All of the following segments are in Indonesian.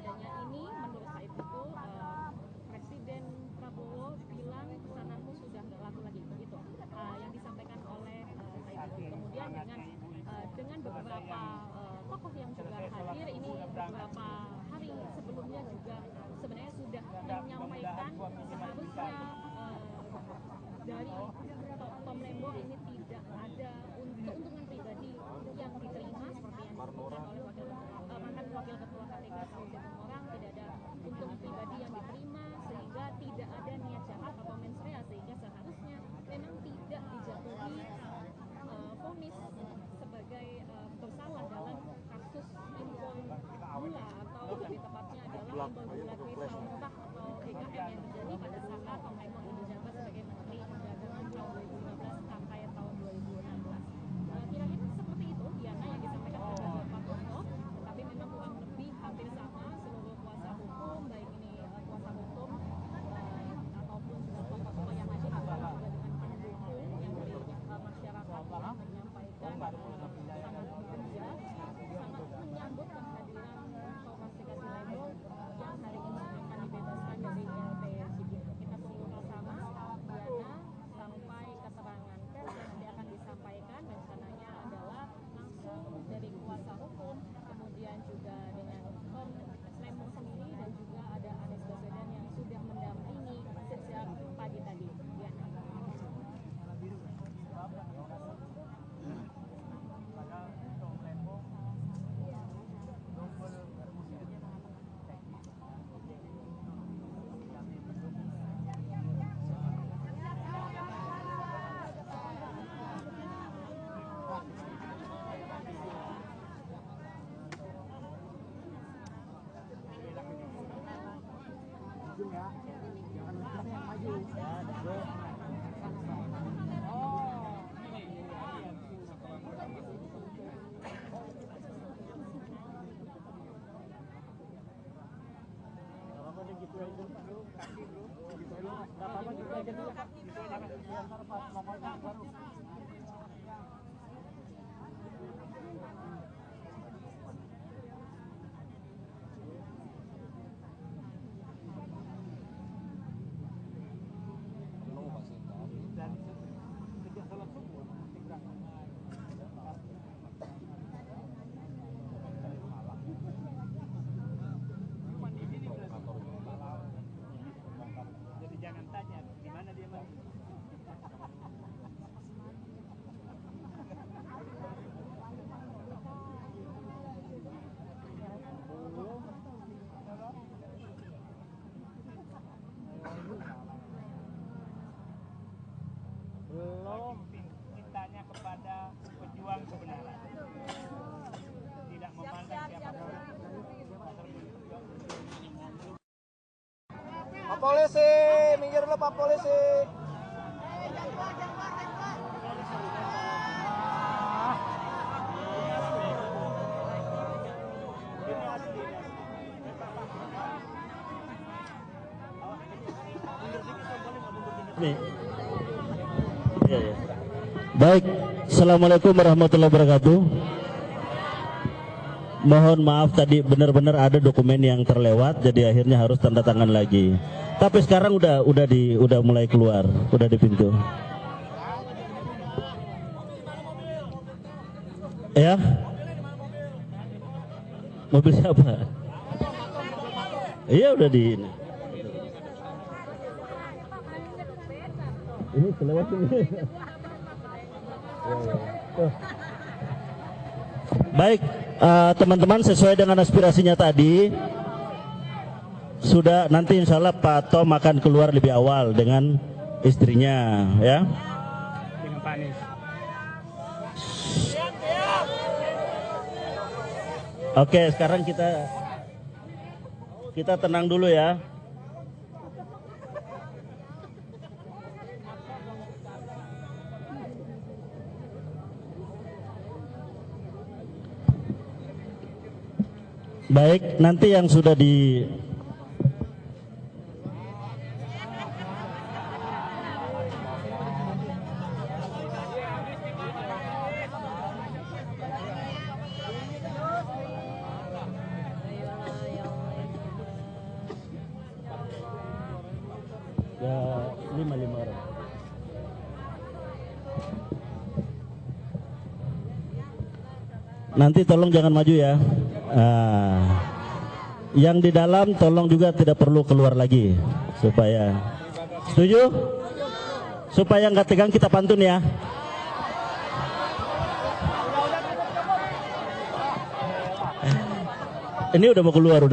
adanya ini menurut Said itu Presiden Prabowo bilang pesananmu sudah nggak laku lagi, itu yang disampaikan oleh Said itu. Kemudian dengan beberapa tokoh yang juga hadir ini beberapa hari sebelumnya juga sebenarnya sudah menyampaikan seharusnya dari Tom Lembong ini tidak ada keuntungan pribadi yang diterima seperti yang disebutkan oleh mantan wakil ketua KPK Saud Situmorang, tidak ada untung pribadi yang diterima sehingga tidak ada niat jahat atau mens rea, sehingga seharusnya memang tidak dijatuhi vonis sebagai bersalah dalam kasus impor gula atau lebih tepatnya adalah impor gula kristal murah atau GKM yang terjadi pada saat Tom Lembong menjabat sebagai Menteri Perdagangan tahun 2015 sampai tahun 2016. Kira-kira seperti itu Diana yang disampaikan oleh Bapak Tokoh, tetapi memang kurang lebih hampir sama seluruh kuasa hukum, baik ini kuasa hukum ataupun juga tokoh-tokoh yang hadir juga dengan pendukung yang dari masyarakat yang menyampaikan sangat berbeda, sangat menyambut kehadiran Thomas Dikasi Lembong yang hari ini akan dibebaskan dari LPSID. Kita tunggu bersama Diana sampai keterangan pers yang nanti akan disampaikan, rencananya adalah langsung dari kuasa hukum, kemudian juga dengan Tom Lembong sendiri dan juga ada Anies Baswedan yang sudah mendampingi sejak pagi tadi. Diana. Cintanya kepada pejuang kebenaran, tidak memandang siapapun. Pak Polisi, minggir dulu Pak Polisi. Ya. Baik, Assalamualaikum warahmatullahi wabarakatuh. Mohon maaf tadi benar-benar ada dokumen yang terlewat, jadi akhirnya harus tanda tangan lagi. Tapi sekarang udah mulai keluar, udah di pintu. Ya, mobil siapa? Iya udah di ini kelewat ini. Baik, teman-teman, sesuai dengan aspirasinya tadi, sudah nanti insya Allah Pak Tom akan keluar lebih awal dengan istrinya, ya. Dengan Pak Anies. Oke, sekarang kita tenang dulu ya. Baik, nanti yang sudah di Nanti tolong jangan maju ya. Yang di dalam tolong juga tidak perlu keluar lagi supaya. Setuju? Supaya nggak tegang kita pantun ya. Ini udah mau keluar.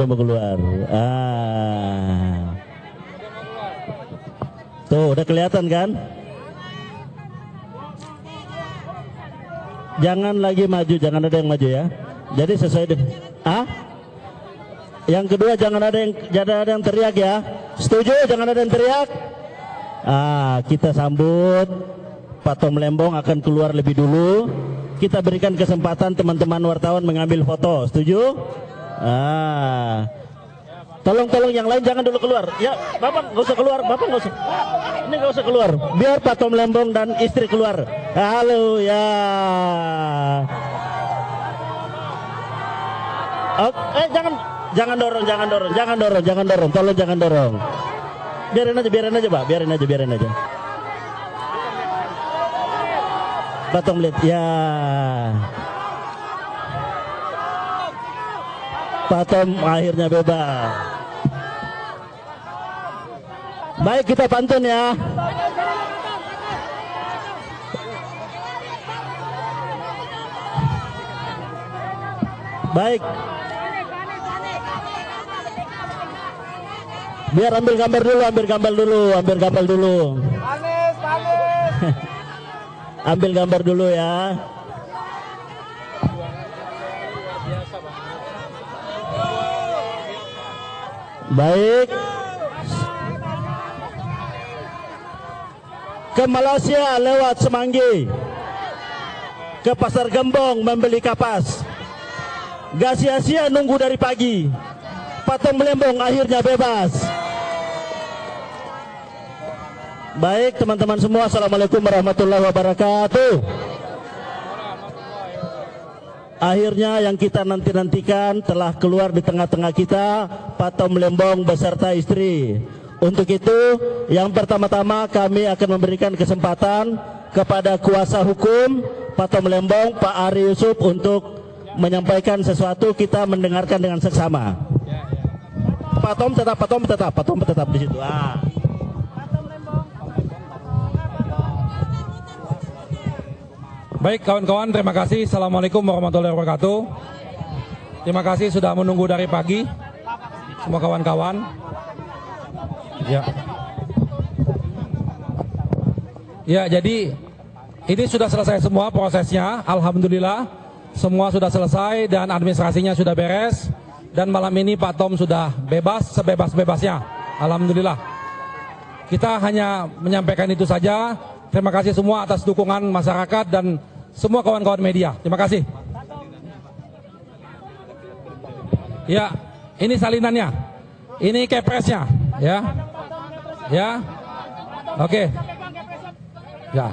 Tuh udah kelihatan kan? Jangan lagi maju, jangan ada yang maju ya. Jadi sesuai dengan. Yang kedua jangan ada yang teriak ya. Setuju? Jangan ada yang teriak. Kita sambut Pak Tom Lembong akan keluar lebih dulu. Kita berikan kesempatan teman-teman wartawan mengambil foto. Setuju? Tolong yang lain jangan dulu keluar. Ya, Bapak nggak usah keluar. Bapak nggak usah. Ini nggak usah keluar. Biar Pak Tom Lembong dan istri keluar. Halo ya. Jangan dorong. Tolong jangan dorong. Biarin aja, Pak. Biarin aja. Pak Tom lihat ya. Pak Tom akhirnya bebas. Baik, kita pantun ya. Baik. Biar ambil gambar dulu. Manis. Ambil gambar dulu ya. Baik. Ke Malaysia lewat Semanggi. Ke Pasar Gembong membeli kapas. Gak sia-sia nunggu dari pagi. Pak Tom Lembong akhirnya bebas. Baik teman-teman semua, assalamualaikum warahmatullahi wabarakatuh. Akhirnya yang kita nantikan telah keluar di tengah-tengah kita, Pak Tom Lembong beserta istri. Untuk itu, yang pertama-tama kami akan memberikan kesempatan kepada kuasa hukum Pak Tom Lembong, Pak Ari Yusuf, untuk menyampaikan sesuatu. Kita mendengarkan dengan seksama. Pak Tom tetap di situ. Baik kawan-kawan, terima kasih. Assalamualaikum warahmatullahi wabarakatuh. Terima kasih sudah menunggu dari pagi, semua kawan-kawan. Ya, jadi ini sudah selesai semua prosesnya. Alhamdulillah, semua sudah selesai dan administrasinya sudah beres. Dan malam ini Pak Tom sudah bebas, sebebas-bebasnya. Alhamdulillah. Kita hanya menyampaikan itu saja. Terima kasih semua atas dukungan masyarakat dan semua kawan-kawan media. Terima kasih. Ya, ini salinannya. Ini kepresnya, ya. Ya. Oke. Ya.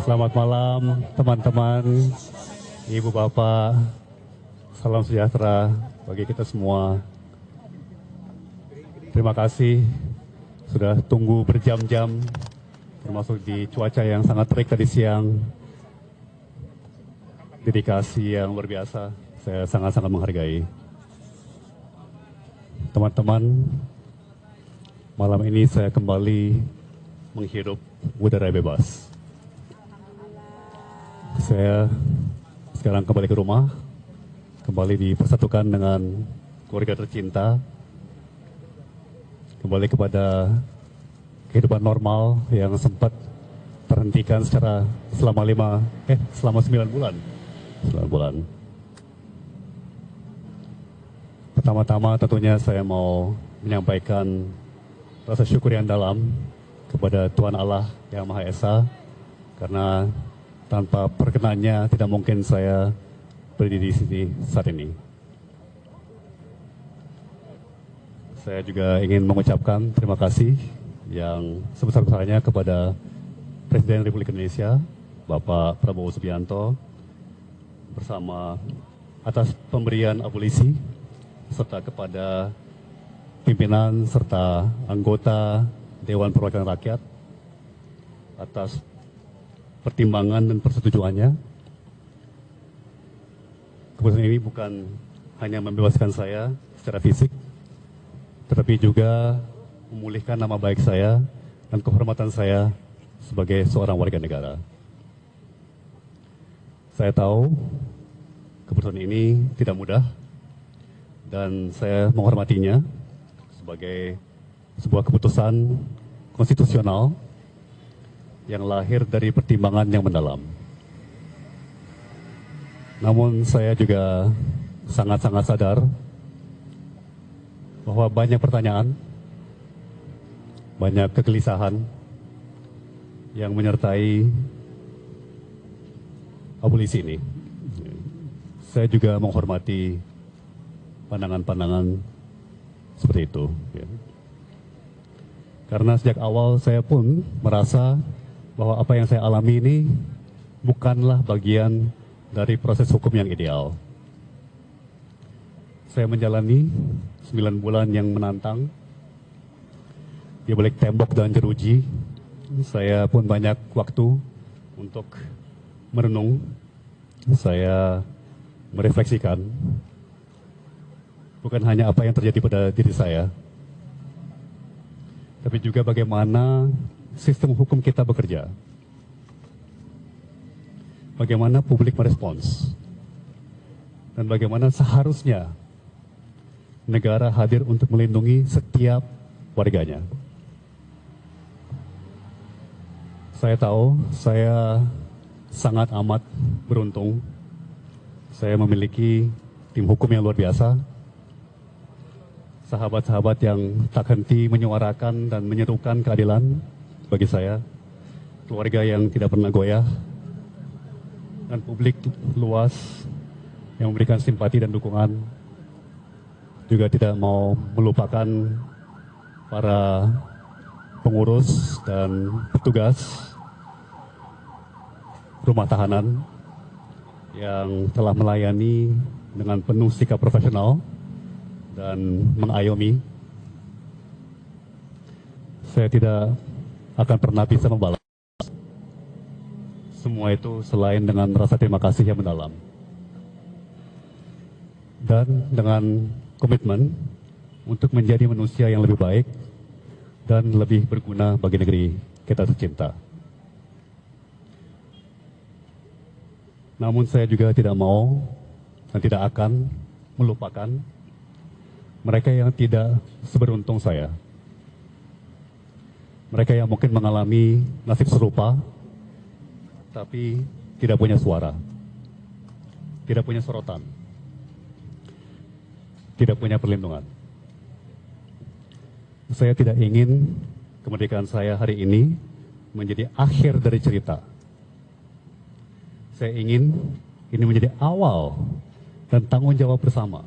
Selamat malam teman-teman, ibu bapak, salam sejahtera bagi kita semua. Terima kasih sudah tunggu berjam-jam, termasuk di cuaca yang sangat terik tadi siang. Dedikasi yang luar biasa, saya sangat-sangat menghargai. Teman-teman, malam ini saya kembali menghirup udara bebas. Saya sekarang kembali ke rumah, kembali dipersatukan dengan keluarga tercinta, kembali kepada kehidupan normal yang sempat terhentikan selama 9 bulan. 9 bulan. Pertama-tama tentunya saya mau menyampaikan rasa syukur yang dalam kepada Tuhan Allah Yang Maha Esa, karena tanpa perkenannya tidak mungkin saya berdiri di sini saat ini. Saya juga ingin mengucapkan terima kasih yang sebesar-besarnya kepada Presiden Republik Indonesia, Bapak Prabowo Subianto, bersama atas pemberian abolisi, serta kepada pimpinan serta anggota Dewan Perwakilan Rakyat atas pertimbangan dan persetujuannya. Keputusan ini bukan hanya membebaskan saya secara fisik, tetapi juga memulihkan nama baik saya dan kehormatan saya sebagai seorang warga negara. Saya tahu keputusan ini tidak mudah dan saya menghormatinya sebagai sebuah keputusan konstitusional yang lahir dari pertimbangan yang mendalam. Namun saya juga sangat-sangat sadar bahwa banyak pertanyaan, banyak kegelisahan yang menyertai abolisi ini. Saya juga menghormati pandangan-pandangan seperti itu. Karena sejak awal saya pun merasa bahwa apa yang saya alami ini bukanlah bagian dari proses hukum yang ideal. Saya menjalani 9 bulan yang menantang di balik tembok dan jeruji. Saya pun banyak waktu untuk merenung. Saya merefleksikan bukan hanya apa yang terjadi pada diri saya, tapi juga bagaimana sistem hukum kita bekerja. Bagaimana publik merespons. Dan bagaimana seharusnya negara hadir untuk melindungi setiap warganya. Saya tahu saya sangat amat beruntung. Saya memiliki tim hukum yang luar biasa. Sahabat-sahabat yang tak henti menyuarakan dan menyerukan keadilan bagi saya. Keluarga yang tidak pernah goyah. Dan publik luas yang memberikan simpati dan dukungan. Juga tidak mau melupakan para pengurus dan petugas rumah tahanan yang telah melayani dengan penuh sikap profesional dan mengayomi. Saya tidak akan pernah bisa membalas semua itu selain dengan rasa terima kasih yang mendalam. Dan dengan komitmen untuk menjadi manusia yang lebih baik dan lebih berguna bagi negeri kita tercinta. Namun saya juga tidak mau dan tidak akan melupakan mereka yang tidak seberuntung saya. Mereka yang mungkin mengalami nasib serupa, tapi tidak punya suara, tidak punya sorotan, tidak punya perlindungan. Saya tidak ingin kemerdekaan saya hari ini menjadi akhir dari cerita. Saya ingin ini menjadi awal dan tanggung jawab bersama.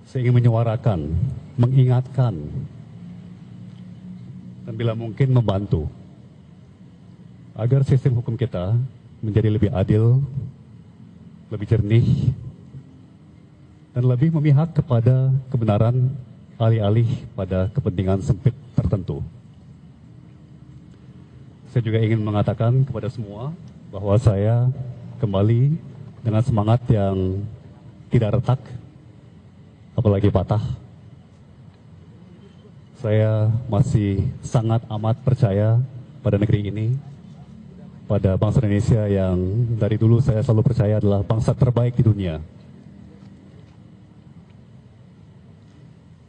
Saya ingin menyuarakan, mengingatkan, dan bila mungkin membantu agar sistem hukum kita menjadi lebih adil, lebih jernih, dan lebih memihak kepada kebenaran alih-alih pada kepentingan sempit tertentu. Saya juga ingin mengatakan kepada semua bahwa saya kembali dengan semangat yang tidak retak, apalagi patah. Saya masih sangat amat percaya pada negeri ini, pada bangsa Indonesia yang dari dulu saya selalu percaya adalah bangsa terbaik di dunia.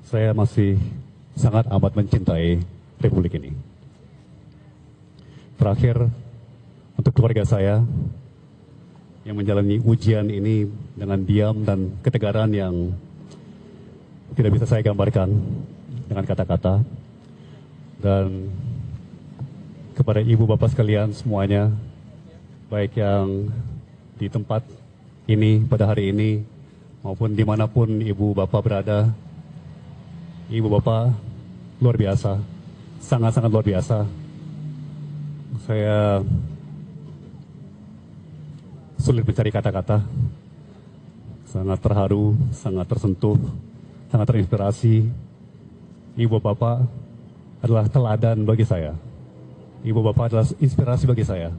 Saya masih sangat amat mencintai Republik ini. Terakhir, untuk keluarga saya yang menjalani ujian ini dengan diam dan ketegaran yang tidak bisa saya gambarkan dengan kata-kata. Dan kepada ibu bapak sekalian semuanya, baik yang di tempat ini pada hari ini maupun dimanapun ibu bapak berada, ibu bapak luar biasa, sangat-sangat luar biasa. Saya sulit mencari kata-kata, sangat terharu, sangat tersentuh, sangat terinspirasi. Ibu bapak adalah teladan bagi saya. Ibu bapak adalah inspirasi bagi saya.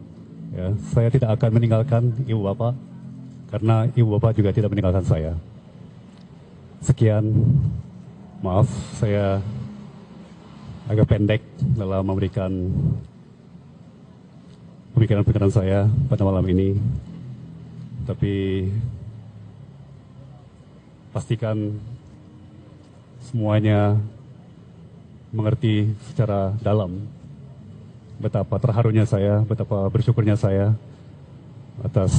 Ya, saya tidak akan meninggalkan ibu bapak karena ibu bapak juga tidak meninggalkan saya. Sekian, maaf saya agak pendek dalam memberikan pemikiran-pemikiran saya pada malam ini. Tapi pastikan semuanya mengerti secara dalam betapa terharunya saya, betapa bersyukurnya saya atas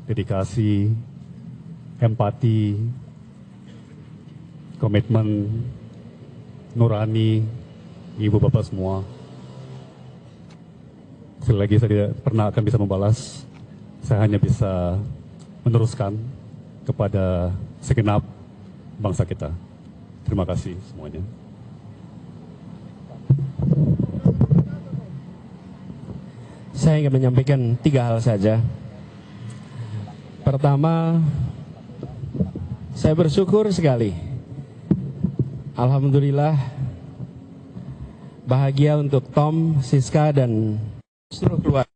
dedikasi, empati, komitmen nurani ibu bapak semua. Sekali lagi saya tidak pernah akan bisa membalas, saya hanya bisa meneruskan kepada segenap bangsa kita. Terima kasih semuanya. Saya ingin menyampaikan 3 hal saja. Pertama, saya bersyukur sekali. Alhamdulillah, bahagia untuk Tom, Siska, dan seluruh keluarga.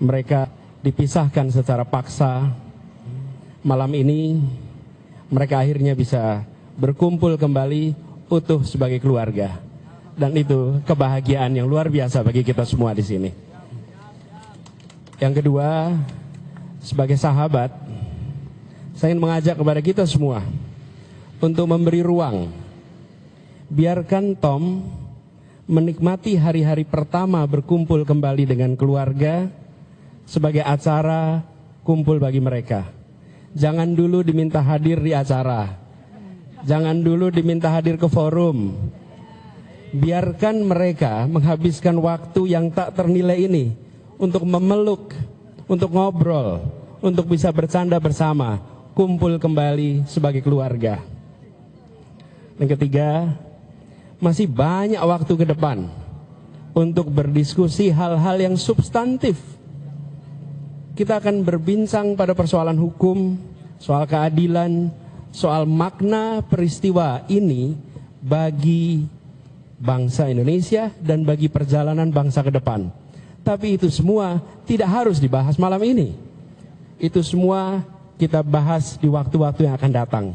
Mereka dipisahkan secara paksa. Malam ini mereka akhirnya bisa berkumpul kembali utuh sebagai keluarga. Dan itu kebahagiaan yang luar biasa bagi kita semua di sini. Yang kedua, sebagai sahabat, saya ingin mengajak kepada kita semua untuk memberi ruang. Biarkan Tom menikmati hari-hari pertama berkumpul kembali dengan keluarga sebagai acara kumpul bagi mereka. Jangan dulu diminta hadir di acara. Jangan dulu diminta hadir ke forum. Biarkan mereka menghabiskan waktu yang tak ternilai ini untuk memeluk, untuk ngobrol, untuk bisa bercanda bersama, kumpul kembali sebagai keluarga. Yang ketiga, masih banyak waktu ke depan untuk berdiskusi hal-hal yang substantif. Kita akan berbincang pada persoalan hukum, soal keadilan, soal makna peristiwa ini bagi bangsa Indonesia dan bagi perjalanan bangsa ke depan. Tapi itu semua tidak harus dibahas malam ini. Itu semua kita bahas di waktu-waktu yang akan datang.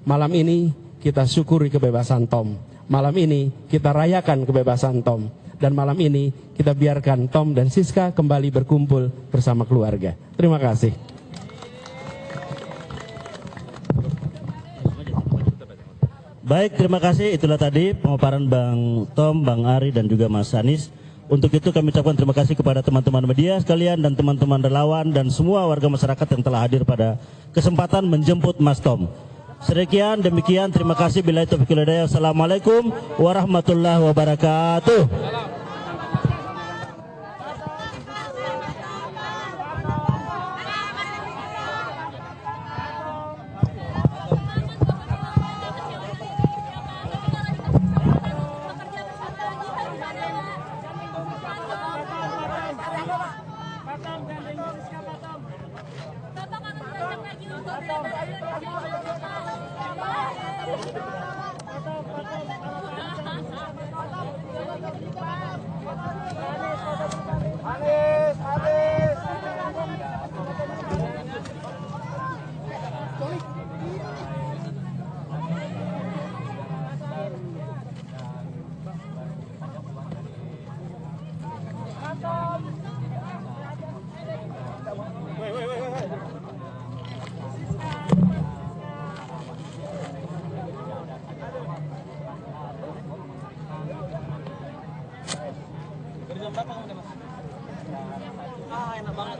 Malam ini kita syukuri kebebasan Tom. Malam ini kita rayakan kebebasan Tom. Dan malam ini kita biarkan Tom dan Siska kembali berkumpul bersama keluarga. Terima kasih. Baik, terima kasih. Itulah tadi pemaparan Bang Tom, Bang Ari, dan juga Mas Anies. Untuk itu kami ucapkan terima kasih kepada teman-teman media sekalian dan teman-teman relawan dan semua warga masyarakat yang telah hadir pada kesempatan menjemput Mas Tom. Sekian, demikian, terima kasih. Billahi taufiq wal hidayah. Assalamualaikum warahmatullahi wabarakatuh. Bapak Enak banget.